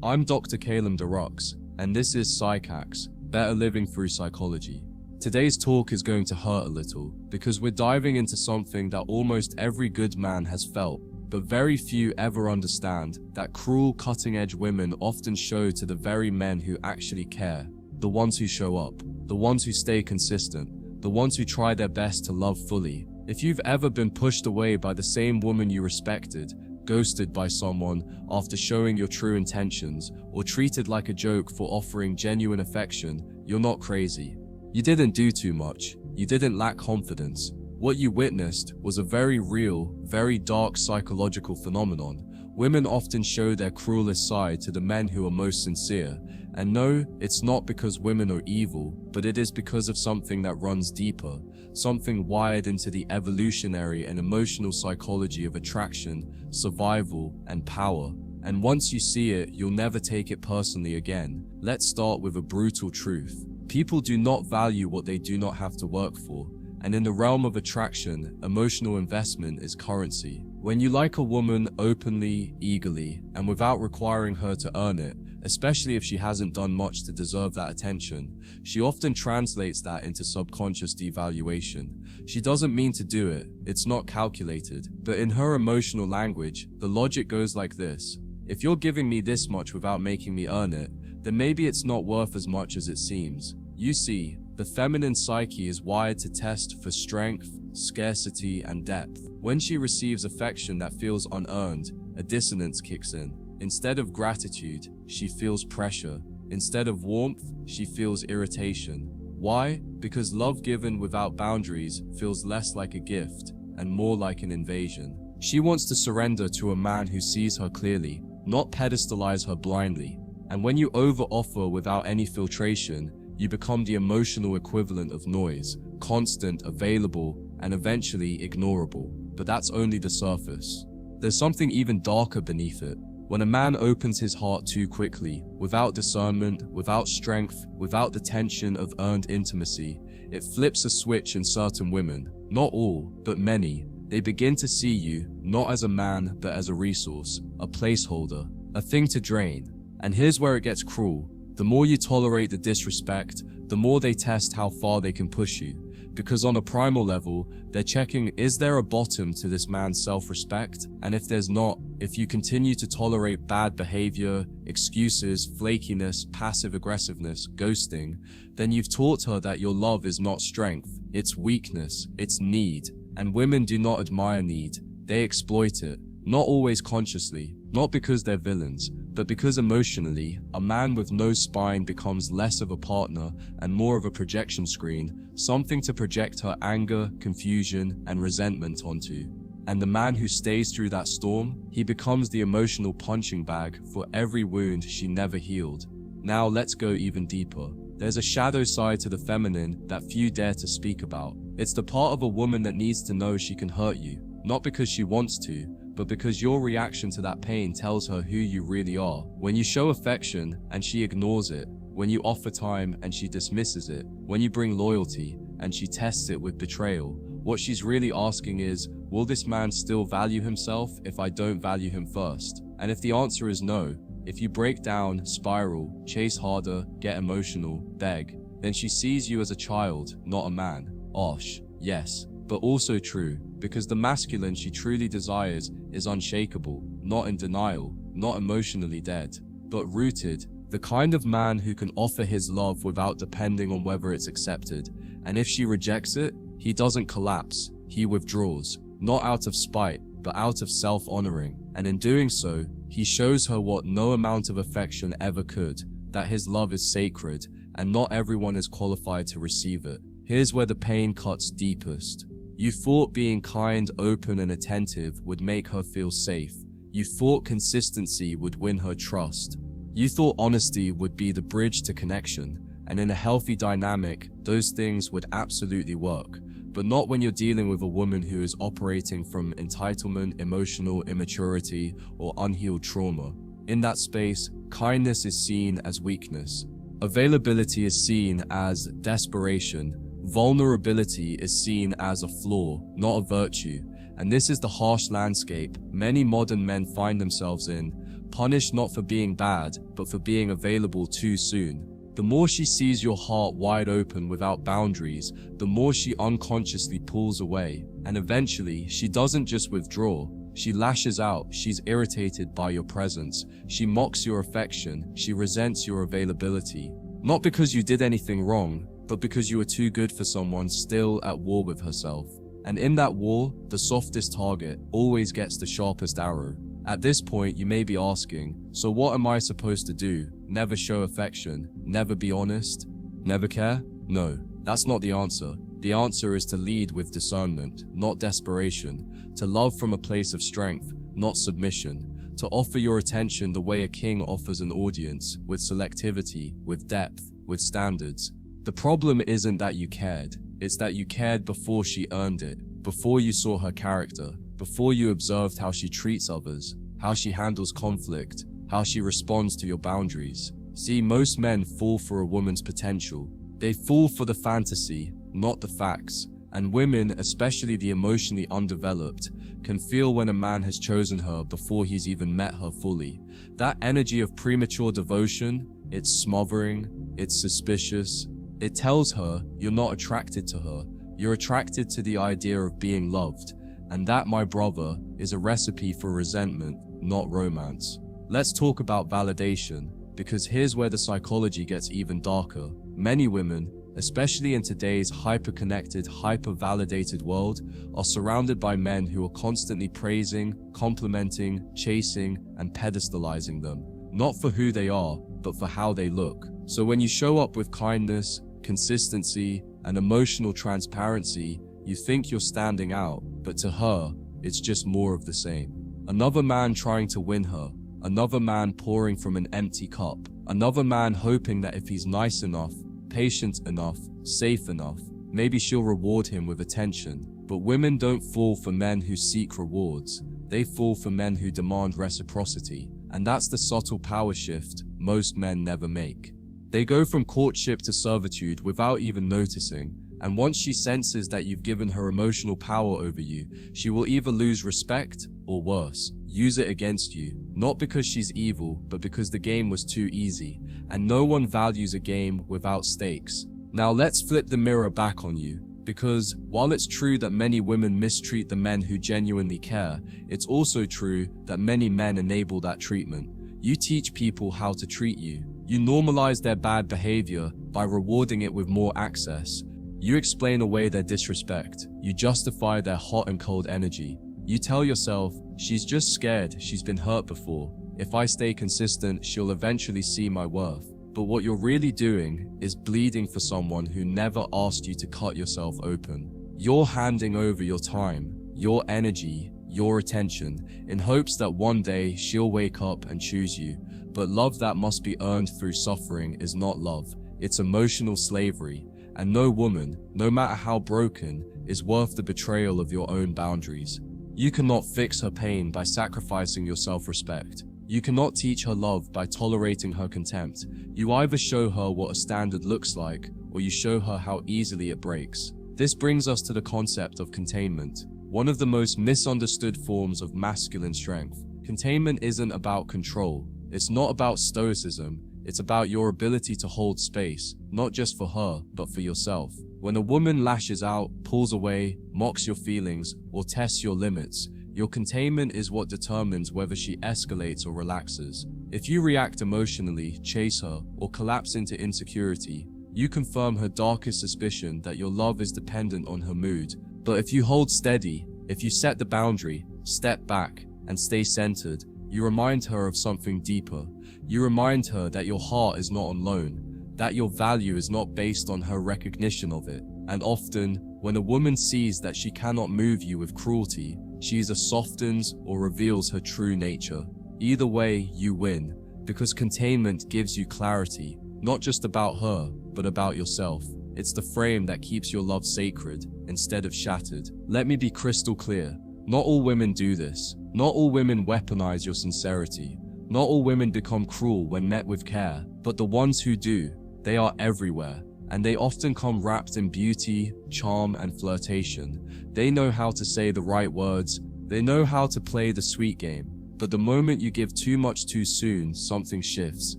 I'm Dr. Caelum Derux, and this is Cycax, Better Living Through Psychology. Today's talk is going to hurt a little, because we're diving into something that almost every good man has felt, but very few ever understand, that cruel, cutting-edge women often show to the very men who actually care, the ones who show up, the ones who stay consistent, the ones who try their best to love fully. If you've ever been pushed away by the same woman you respected, ghosted by someone after showing your true intentions, or treated like a joke for offering genuine affection, you're not crazy. You didn't do too much. You didn't lack confidence. What you witnessed was a very real, very dark psychological phenomenon. Women often show their cruelest side to the men who are most sincere. And no, it's not because women are evil, but it is because of something that runs deeper, something wired into the evolutionary and emotional psychology of attraction, survival, and power. And once you see it, you'll never take it personally again. Let's start with a brutal truth. People do not value what they do not have to work for. And in the realm of attraction, emotional investment is currency. When you like a woman openly, eagerly, and without requiring her to earn it, especially if she hasn't done much to deserve that attention, she often translates that into subconscious devaluation. She doesn't mean to do it, it's not calculated, but in her emotional language, the logic goes like this. If you're giving me this much without making me earn it, then maybe it's not worth as much as it seems. You see, the feminine psyche is wired to test for strength, scarcity, and depth. When she receives affection that feels unearned, a dissonance kicks in. Instead of gratitude, she feels pressure. Instead of warmth, she feels irritation. Why? Because love given without boundaries feels less like a gift and more like an invasion. She wants to surrender to a man who sees her clearly, not pedestalize her blindly. And when you over-offer without any filtration, you become the emotional equivalent of noise, constant, available, and eventually ignorable. But that's only the surface. There's something even darker beneath it. When a man opens his heart too quickly, without discernment, without strength, without the tension of earned intimacy, it flips a switch in certain women. Not all, but many. They begin to see you, not as a man, but as a resource, a placeholder, a thing to drain. And here's where it gets cruel. The more you tolerate the disrespect, the more they test how far they can push you. Because on a primal level, they're checking, is there a bottom to this man's self-respect? And if there's not, if you continue to tolerate bad behavior, excuses, flakiness, passive aggressiveness, ghosting, then you've taught her that your love is not strength, it's weakness, it's need. And women do not admire need, they exploit it. Not always consciously, not because they're villains, but because emotionally, a man with no spine becomes less of a partner and more of a projection screen, something to project her anger, confusion, and resentment onto. And the man who stays through that storm, he becomes the emotional punching bag for every wound she never healed. Now let's go even deeper. There's a shadow side to the feminine that few dare to speak about. It's the part of a woman that needs to know she can hurt you, not because she wants to, but because your reaction to that pain tells her who you really are. When you show affection and she ignores it, when you offer time and she dismisses it, when you bring loyalty and she tests it with betrayal, what she's really asking is, will this man still value himself if I don't value him first? And if the answer is no, if you break down, spiral, chase harder, get emotional, beg, then she sees you as a child, not a man. Osh, yes, but also true, because the masculine she truly desires is unshakable, not in denial, not emotionally dead, but rooted, the kind of man who can offer his love without depending on whether it's accepted. And if she rejects it, he doesn't collapse, he withdraws, not out of spite, but out of self-honoring. And in doing so, he shows her what no amount of affection ever could, that his love is sacred, and not everyone is qualified to receive it. Here's where the pain cuts deepest. You thought being kind, open, and attentive would make her feel safe. You thought consistency would win her trust. You thought honesty would be the bridge to connection, and in a healthy dynamic, those things would absolutely work. But not when you're dealing with a woman who is operating from entitlement, emotional immaturity, or unhealed trauma. In that space, kindness is seen as weakness. Availability is seen as desperation. Vulnerability is seen as a flaw, not a virtue. And this is the harsh landscape many modern men find themselves in, punished not for being bad, but for being available too soon. The more she sees your heart wide open without boundaries, the more she unconsciously pulls away. And eventually, she doesn't just withdraw, she lashes out. She's irritated by your presence. She mocks your affection. She resents your availability. Not because you did anything wrong, but because you were too good for someone still at war with herself. And in that war, the softest target always gets the sharpest arrow. At this point, you may be asking, so what am I supposed to do? Never show affection? Never be honest? Never care? No, that's not the answer. The answer is to lead with discernment, not desperation, to love from a place of strength, not submission, to offer your attention the way a king offers an audience, with selectivity, with depth, with standards. The problem isn't that you cared, it's that you cared before she earned it, before you saw her character, before you observed how she treats others, how she handles conflict, how she responds to your boundaries. See, most men fall for a woman's potential. They fall for the fantasy, not the facts. And women, especially the emotionally undeveloped, can feel when a man has chosen her before he's even met her fully. That energy of premature devotion, it's smothering, it's suspicious. It tells her you're not attracted to her. You're attracted to the idea of being loved. And that, my brother, is a recipe for resentment, not romance. Let's talk about validation, because here's where the psychology gets even darker. Many women, especially in today's hyper-connected, hyper-validated world, are surrounded by men who are constantly praising, complimenting, chasing, and pedestalizing them. Not for who they are, but for how they look. So when you show up with kindness, consistency, and emotional transparency, you think you're standing out, but to her, it's just more of the same. Another man trying to win her, another man pouring from an empty cup, another man hoping that if he's nice enough, patient enough, safe enough, maybe she'll reward him with attention. But women don't fall for men who seek rewards. They fall for men who demand reciprocity. And that's the subtle power shift most men never make. They go from courtship to servitude without even noticing. And once she senses that you've given her emotional power over you, she will either lose respect or worse, use it against you. Not because she's evil, but because the game was too easy. And no one values a game without stakes. Now let's flip the mirror back on you. Because while it's true that many women mistreat the men who genuinely care, it's also true that many men enable that treatment. You teach people how to treat you. You normalize their bad behavior by rewarding it with more access. You explain away their disrespect. You justify their hot and cold energy. You tell yourself, she's just scared, she's been hurt before. If I stay consistent, she'll eventually see my worth. But what you're really doing is bleeding for someone who never asked you to cut yourself open. You're handing over your time, your energy, your attention, in hopes that one day she'll wake up and choose you. But love that must be earned through suffering is not love. It's emotional slavery. And no woman, no matter how broken, is worth the betrayal of your own boundaries. You cannot fix her pain by sacrificing your self-respect. You cannot teach her love by tolerating her contempt. You either show her what a standard looks like, or you show her how easily it breaks. This brings us to the concept of containment, one of the most misunderstood forms of masculine strength. Containment isn't about control. It's not about stoicism. It's about your ability to hold space, not just for her, but for yourself. When a woman lashes out, pulls away, mocks your feelings, or tests your limits, your containment is what determines whether she escalates or relaxes. If you react emotionally, chase her, or collapse into insecurity, you confirm her darkest suspicion that your love is dependent on her mood. But if you hold steady, if you set the boundary, step back, and stay centered, you remind her of something deeper. You remind her that your heart is not on loan, that your value is not based on her recognition of it. And often, when a woman sees that she cannot move you with cruelty, she either softens or reveals her true nature. Either way, you win, because containment gives you clarity, not just about her, but about yourself. It's the frame that keeps your love sacred instead of shattered. Let me be crystal clear. Not all women do this. Not all women weaponize your sincerity. Not all women become cruel when met with care, but the ones who do, they are everywhere. And they often come wrapped in beauty, charm, and flirtation. They know how to say the right words. They know how to play the sweet game. But the moment you give too much too soon, something shifts.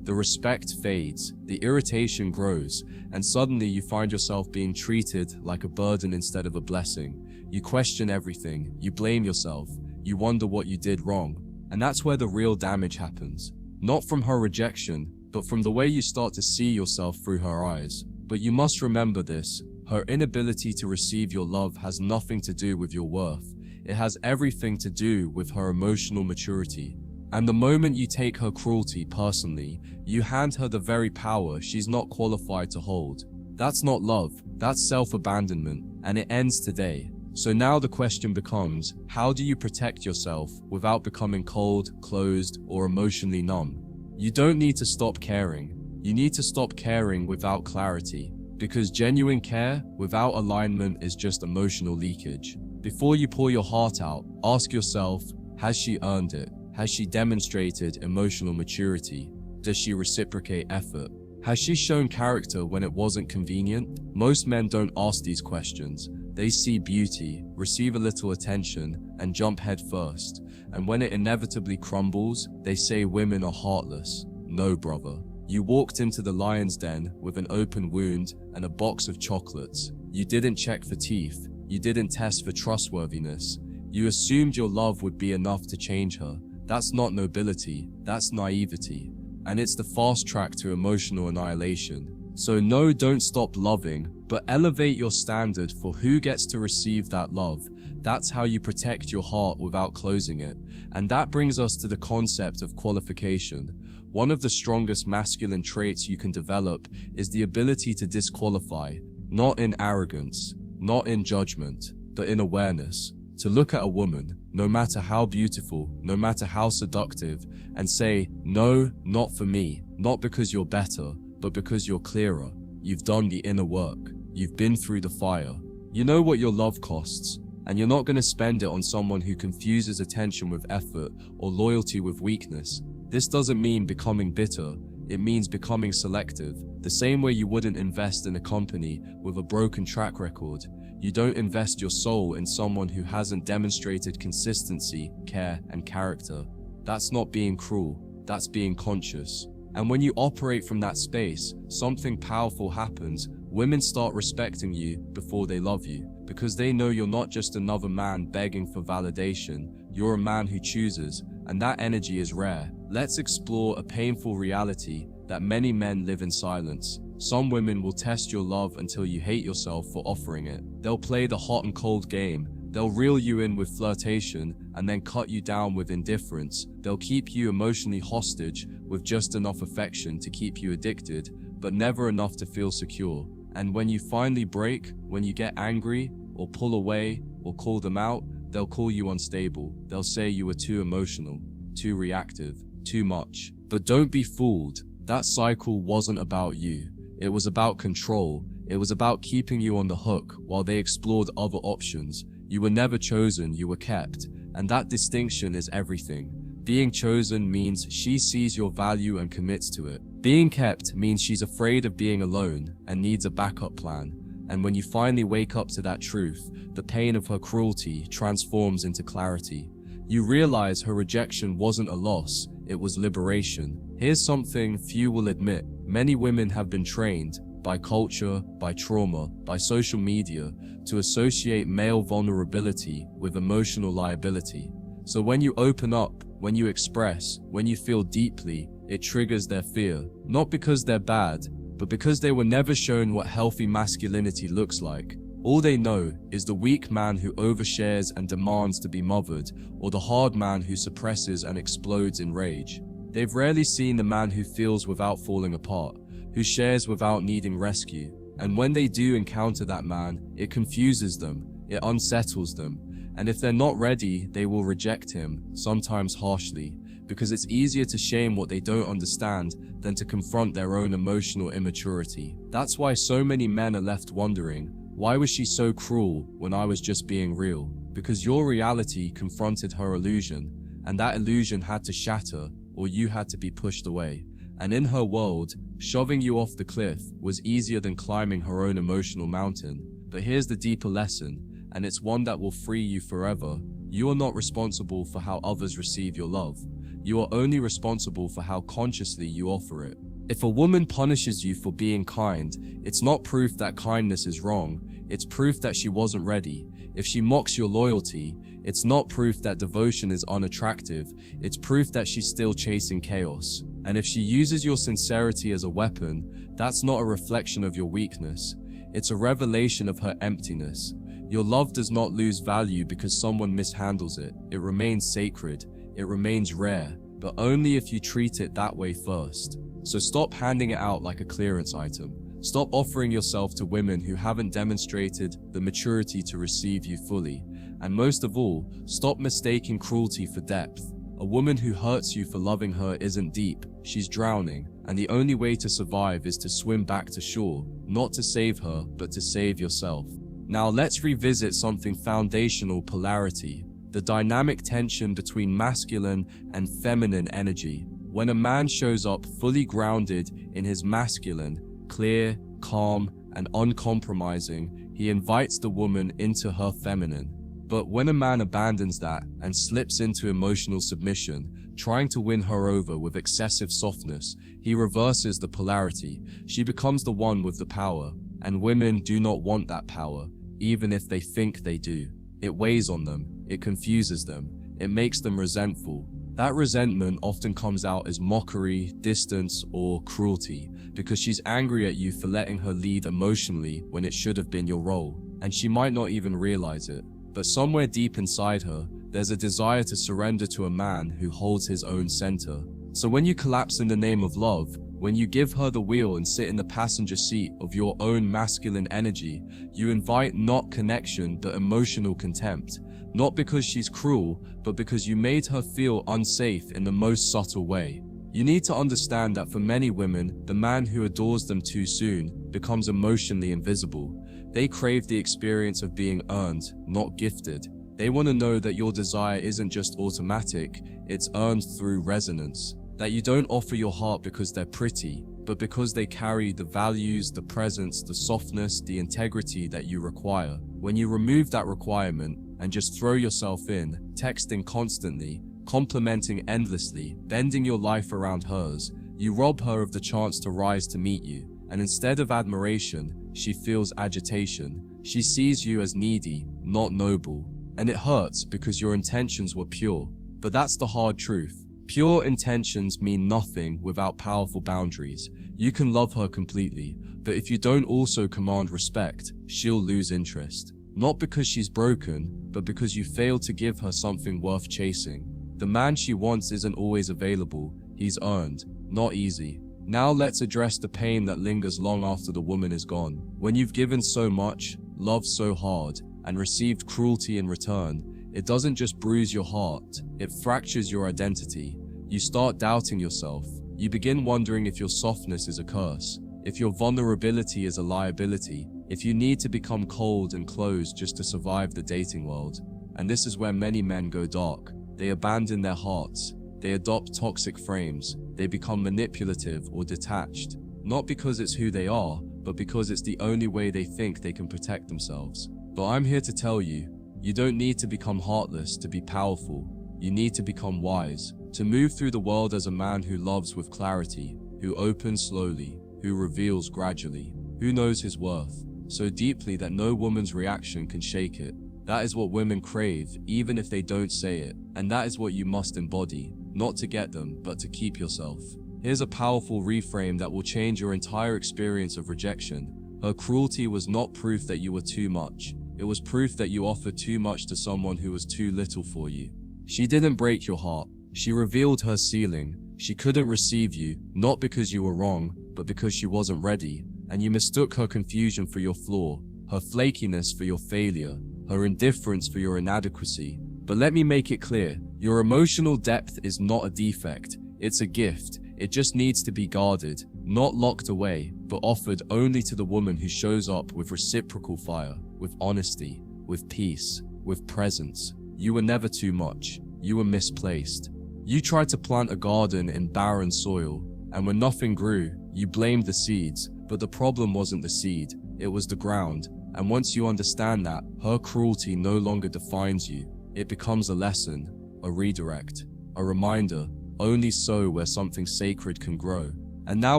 The respect fades, the irritation grows, and suddenly you find yourself being treated like a burden instead of a blessing. You question everything, you blame yourself, you wonder what you did wrong. And that's where the real damage happens. Not from her rejection, but from the way you start to see yourself through her eyes. But you must remember this: her inability to receive your love has nothing to do with your worth. It has everything to do with her emotional maturity. And the moment you take her cruelty personally, you hand her the very power she's not qualified to hold. That's not love, that's self-abandonment, and it ends today. So now the question becomes, how do you protect yourself without becoming cold, closed, or emotionally numb? You don't need to stop caring. You need to stop caring without clarity. Because genuine care without alignment is just emotional leakage. Before you pour your heart out, ask yourself, has she earned it? Has she demonstrated emotional maturity? Does she reciprocate effort? Has she shown character when it wasn't convenient? Most men don't ask these questions. They see beauty, receive a little attention, and jump head first. And when it inevitably crumbles, they say women are heartless. No, brother. You walked into the lion's den with an open wound and a box of chocolates. You didn't check for teeth. You didn't test for trustworthiness. You assumed your love would be enough to change her. That's not nobility, that's naivety. And it's the fast track to emotional annihilation. So no, don't stop loving, but elevate your standard for who gets to receive that love. That's how you protect your heart without closing it. And that brings us to the concept of qualification. One of the strongest masculine traits you can develop is the ability to disqualify, not in arrogance, not in judgment, but in awareness. To look at a woman, no matter how beautiful, no matter how seductive, and say, no, not for me, not because you're better, but because you're clearer. You've done the inner work. You've been through the fire. You know what your love costs, and you're not going to spend it on someone who confuses attention with effort or loyalty with weakness. This doesn't mean becoming bitter. It means becoming selective. The same way you wouldn't invest in a company with a broken track record. You don't invest your soul in someone who hasn't demonstrated consistency, care, and character. That's not being cruel. That's being conscious. And when you operate from that space, something powerful happens. Women start respecting you before they love you, because they know you're not just another man begging for validation. You're a man who chooses, and that energy is rare. Let's explore a painful reality that many men live in silence. Some women will test your love until you hate yourself for offering it. They'll play the hot and cold game. They'll reel you in with flirtation and then cut you down with indifference. They'll keep you emotionally hostage with just enough affection to keep you addicted, but never enough to feel secure. And when you finally break, when you get angry, or pull away, or call them out, they'll call you unstable. They'll say you were too emotional, too reactive, too much. But don't be fooled. That cycle wasn't about you. It was about control. It was about keeping you on the hook while they explored other options. You were never chosen, you were kept. And that distinction is everything. Being chosen means she sees your value and commits to it. Being kept means she's afraid of being alone and needs a backup plan. And when you finally wake up to that truth, the pain of her cruelty transforms into clarity. You realize her rejection wasn't a loss, it was liberation. Here's something few will admit. Many women have been trained, by culture, by trauma, by social media, to associate male vulnerability with emotional liability. So when you open up, when you express, when you feel deeply, it triggers their fear. Not because they're bad, but because they were never shown what healthy masculinity looks like. All they know is the weak man who overshares and demands to be mothered, or the hard man who suppresses and explodes in rage. They've rarely seen the man who feels without falling apart, who shares without needing rescue. And when they do encounter that man, it confuses them, it unsettles them. And if they're not ready, they will reject him, sometimes harshly, because it's easier to shame what they don't understand than to confront their own emotional immaturity. That's why so many men are left wondering, why was she so cruel when I was just being real? Because your reality confronted her illusion, and that illusion had to shatter, or you had to be pushed away. And in her world, shoving you off the cliff was easier than climbing her own emotional mountain. But here's the deeper lesson, and it's one that will free you forever. You are not responsible for how others receive your love. You are only responsible for how consciously you offer it. If a woman punishes you for being kind, it's not proof that kindness is wrong, it's proof that she wasn't ready. If she mocks your loyalty, it's not proof that devotion is unattractive, it's proof that she's still chasing chaos. And if she uses your sincerity as a weapon, that's not a reflection of your weakness, it's a revelation of her emptiness. Your love does not lose value because someone mishandles it. It remains sacred, it remains rare, but only if you treat it that way first. So stop handing it out like a clearance item. Stop offering yourself to women who haven't demonstrated the maturity to receive you fully. And most of all, stop mistaking cruelty for depth. A woman who hurts you for loving her isn't deep, she's drowning, and the only way to survive is to swim back to shore, not to save her, but to save yourself. Now let's revisit something foundational: polarity, the dynamic tension between masculine and feminine energy. When a man shows up fully grounded in his masculine, clear, calm, and uncompromising, he invites the woman into her feminine. But when a man abandons that and slips into emotional submission, trying to win her over with excessive softness, he reverses the polarity. She becomes the one with the power, and women do not want that power, even if they think they do. It weighs on them, it confuses them, it makes them resentful. That resentment often comes out as mockery, distance, or cruelty, because she's angry at you for letting her lead emotionally when it should have been your role, and she might not even realize it. But somewhere deep inside her, there's a desire to surrender to a man who holds his own center. So when you collapse in the name of love, when you give her the wheel and sit in the passenger seat of your own masculine energy, you invite not connection but emotional contempt. Not because she's cruel, but because you made her feel unsafe in the most subtle way. You need to understand that for many women, the man who adores them too soon becomes emotionally invisible. They crave the experience of being earned, not gifted. They want to know that your desire isn't just automatic, it's earned through resonance. That you don't offer your heart because they're pretty, but because they carry the values, the presence, the softness, the integrity that you require. When you remove that requirement and just throw yourself in, texting constantly, complimenting endlessly, bending your life around hers, you rob her of the chance to rise to meet you. And instead of admiration, she feels agitation. She sees you as needy, not noble. And it hurts because your intentions were pure. But that's the hard truth. Pure intentions mean nothing without powerful boundaries. You can love her completely, but if you don't also command respect, she'll lose interest. Not because she's broken, but because you failed to give her something worth chasing. The man she wants isn't always available. He's earned, not easy. Now let's address the pain that lingers long after the woman is gone. When you've given so much, loved so hard, and received cruelty in return, it doesn't just bruise your heart, it fractures your identity. You start doubting yourself. You begin wondering if your softness is a curse, if your vulnerability is a liability, if you need to become cold and closed just to survive the dating world. And this is where many men go dark. They abandon their hearts. They adopt toxic frames. They become manipulative or detached. Not because it's who they are, but because it's the only way they think they can protect themselves. But I'm here to tell you, you don't need to become heartless to be powerful. You need to become wise, to move through the world as a man who loves with clarity, who opens slowly, who reveals gradually, who knows his worth, so deeply that no woman's reaction can shake it. That is what women crave, even if they don't say it, and that is what you must embody, not to get them, but to keep yourself. Here's a powerful reframe that will change your entire experience of rejection. Her cruelty was not proof that you were too much. It was proof that you offered too much to someone who was too little for you. She didn't break your heart. She revealed her ceiling. She couldn't receive you, not because you were wrong, but because she wasn't ready. And you mistook her confusion for your flaw, her flakiness for your failure, her indifference for your inadequacy. But let me make it clear, your emotional depth is not a defect, it's a gift. It just needs to be guarded, not locked away, but offered only to the woman who shows up with reciprocal fire, with honesty, with peace, with presence. You were never too much. You were misplaced. You tried to plant a garden in barren soil, and when nothing grew, you blamed the seeds, but the problem wasn't the seed, it was the ground. And once you understand that, her cruelty no longer defines you. it becomes a lesson, a redirect, a reminder, only so where something sacred can grow. And now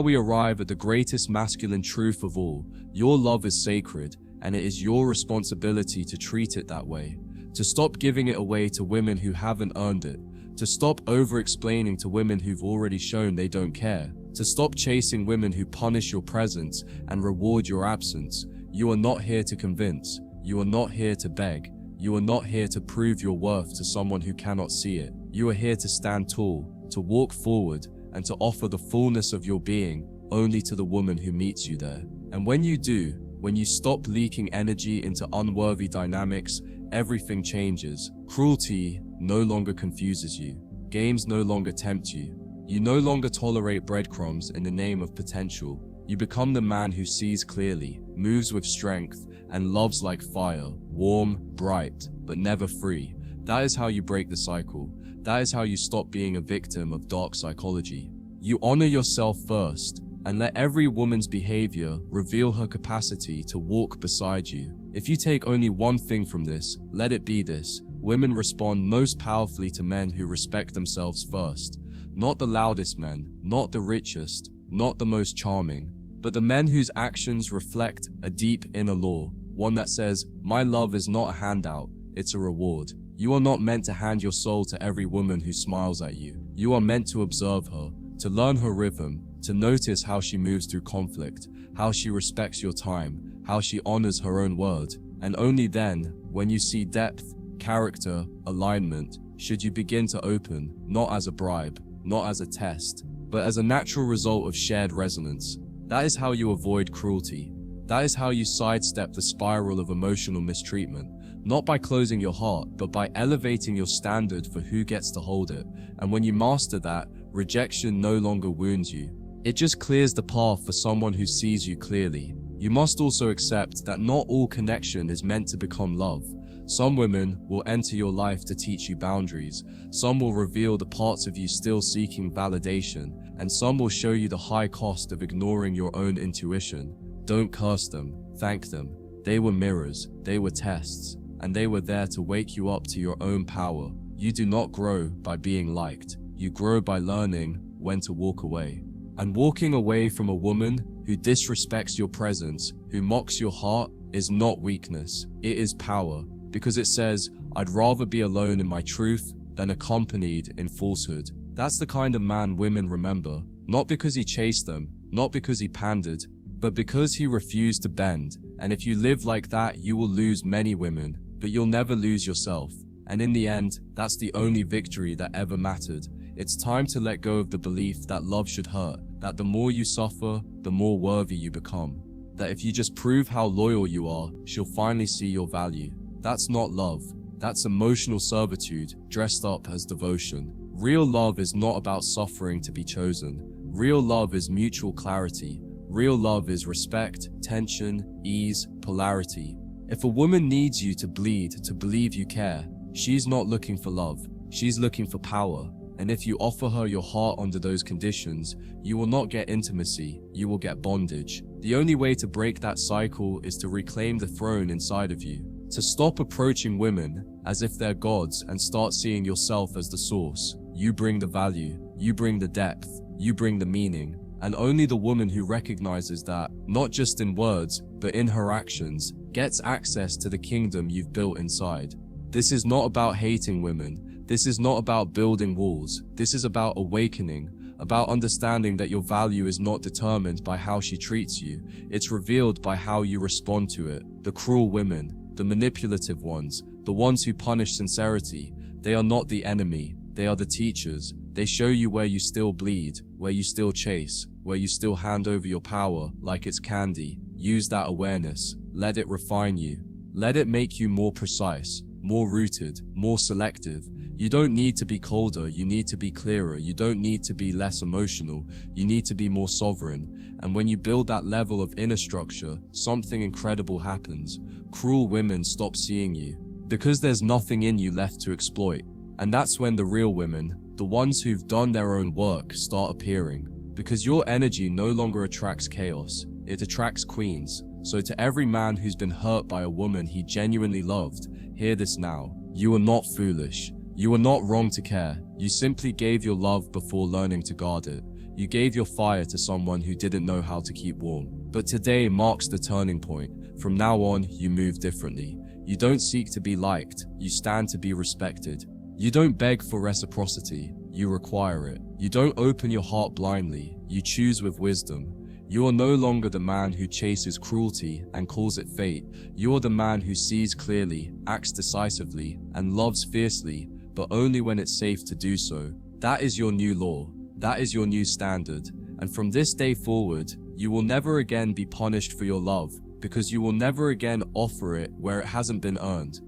we arrive at the greatest masculine truth of all. Your love is sacred, and it is your responsibility to treat it that way. To stop giving it away to women who haven't earned it. To stop over-explaining to women who've already shown they don't care. To stop chasing women who punish your presence and reward your absence. You are not here to convince. You are not here to beg. You are not here to prove your worth to someone who cannot see it. You are here to stand tall, to walk forward, and to offer the fullness of your being only to the woman who meets you there. And when you do, when you stop leaking energy into unworthy dynamics, everything changes. Cruelty no longer confuses you. Games no longer tempt you. You no longer tolerate breadcrumbs in the name of potential. You become the man who sees clearly, moves with strength, and loves like fire, warm, bright, but never free. That is how you break the cycle. That is how you stop being a victim of dark psychology. You honor yourself first, and let every woman's behavior reveal her capacity to walk beside you. If you take only one thing from this, let it be this: women respond most powerfully to men who respect themselves first. Not the loudest men, not the richest, not the most charming, but the men whose actions reflect a deep inner law, one that says, my love is not a handout, it's a reward. You are not meant to hand your soul to every woman who smiles at you. You are meant to observe her, to learn her rhythm, to notice how she moves through conflict, how she respects your time, how she honors her own word. And only then, when you see depth, character, alignment, should you begin to open, not as a bribe, not as a test, but as a natural result of shared resonance. That is how you avoid cruelty. That is how you sidestep the spiral of emotional mistreatment, not by closing your heart, but by elevating your standard for who gets to hold it. And when you master that, rejection no longer wounds you. It just clears the path for someone who sees you clearly. You must also accept that not all connection is meant to become love. Some women will enter your life to teach you boundaries. Some will reveal the parts of you still seeking validation, and some will show you the high cost of ignoring your own intuition. Don't curse them, thank them. They were mirrors, they were tests, and they were there to wake you up to your own power. You do not grow by being liked. You grow by learning when to walk away. And walking away from a woman who disrespects your presence, who mocks your heart, is not weakness. It is power, because it says, I'd rather be alone in my truth than accompanied in falsehood. That's the kind of man women remember, not because he chased them, not because he pandered, but because he refused to bend. And if you live like that, you will lose many women, but you'll never lose yourself. And in the end, that's the only victory that ever mattered. It's time to let go of the belief that love should hurt, that the more you suffer, the more worthy you become. That if you just prove how loyal you are, she'll finally see your value. That's not love. That's emotional servitude dressed up as devotion. Real love is not about suffering to be chosen. Real love is mutual clarity. Real love is respect, tension, ease, polarity. If a woman needs you to bleed to believe you care, she's not looking for love. She's looking for power. And if you offer her your heart under those conditions, you will not get intimacy, you will get bondage. The only way to break that cycle is to reclaim the throne inside of you. To stop approaching women as if they're gods and start seeing yourself as the source. You bring the value, you bring the depth, you bring the meaning. And only the woman who recognizes that, not just in words, but in her actions, gets access to the kingdom you've built inside. This is not about hating women. This is not about building walls. This is about awakening, about understanding that your value is not determined by how she treats you. It's revealed by how you respond to it. The cruel women, the manipulative ones, the ones who punish sincerity, they are not the enemy. They are the teachers. They show you where you still bleed, where you still chase, where you still hand over your power like it's candy. Use that awareness. Let it refine you. Let it make you more precise, more rooted, more selective. You don't need to be colder, you need to be clearer. You don't need to be less emotional, you need to be more sovereign. And when you build that level of inner structure, something incredible happens. Cruel women stop seeing you, because there's nothing in you left to exploit. And that's when the real women, the ones who've done their own work, start appearing. Because your energy no longer attracts chaos, it attracts queens. So to every man who's been hurt by a woman he genuinely loved, hear this now. You are not foolish. You are not wrong to care. You simply gave your love before learning to guard it. You gave your fire to someone who didn't know how to keep warm. But today marks the turning point. From now on, you move differently. You don't seek to be liked. You stand to be respected. You don't beg for reciprocity. You require it. You don't open your heart blindly. You choose with wisdom. You are no longer the man who chases cruelty and calls it fate. You are the man who sees clearly, acts decisively, and loves fiercely, but only when it's safe to do so. That is your new law. That is your new standard. And from this day forward, you will never again be punished for your love, because you will never again offer it where it hasn't been earned.